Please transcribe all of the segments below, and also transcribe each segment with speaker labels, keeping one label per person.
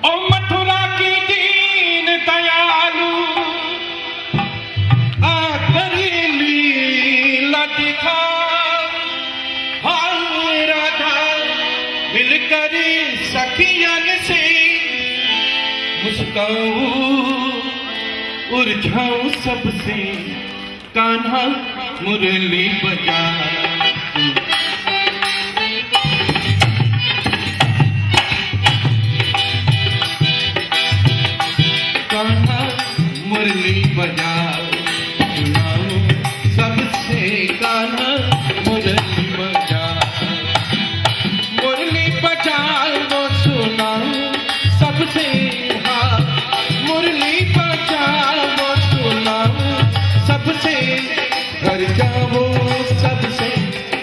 Speaker 1: ओ मथुरा की दीन दयालु आकर लीला दिखा, हाय राधा मिलकर सखियन से मुस्काऊं उलझाऊं सबसे, कान्हा मुरली बजा। कान्हा मुरली बजा, सुनाऊं सबसे, कान्हा मुरली बजा। मुरली बजा वो सुनाऊं सबसे, हाँ मुरली बजा वो सुनाऊं सबसे, घर जाओ सबसे,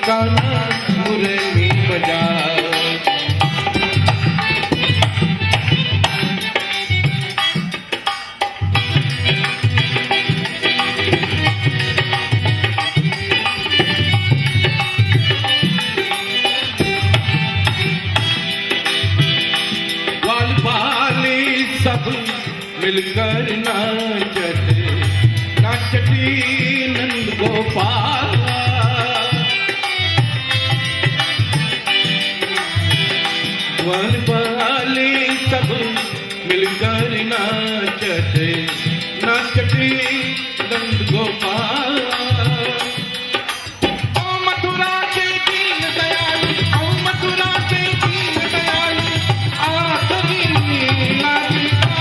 Speaker 1: कान्हा मुरली बजा। सब मिलकर नाचते नाचती नंद गोपाल, वन वाले सब मिलकर नाचते नाचती नंद गोपाल। ओ मथुरा के दीन दयालु, ओ मथुरा के दीन दयालु आखिरी लीला दिखा।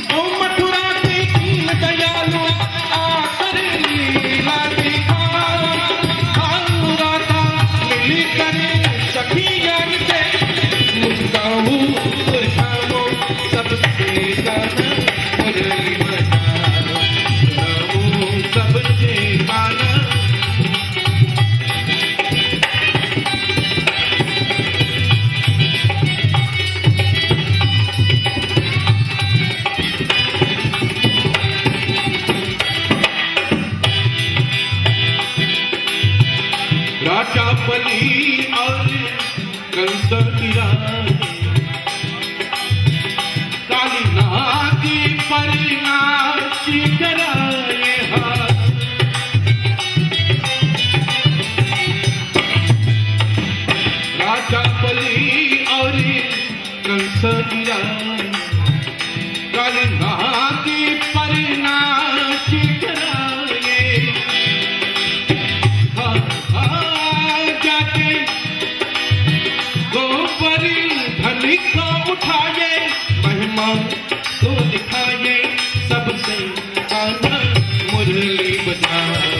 Speaker 1: ओ मथुरा के दीन दयालु आखिरी लीला दिखा, हाय राधा मिलकर सखियन से मुस्काऊं उलझाऊं सबसे, कान्हा मुरली बजा। सुनाऊं सबसे, कान्हा राजा बलि और कंस की रानी, काली नागी पर नाची कराए हाथ। राजा बलि और कंस की रानी, काली नागी पर नाची कराए। जाके गोपरी धनी को उठाए, महिमा को दिखाए सबसे, कान्हा मुरली बजा।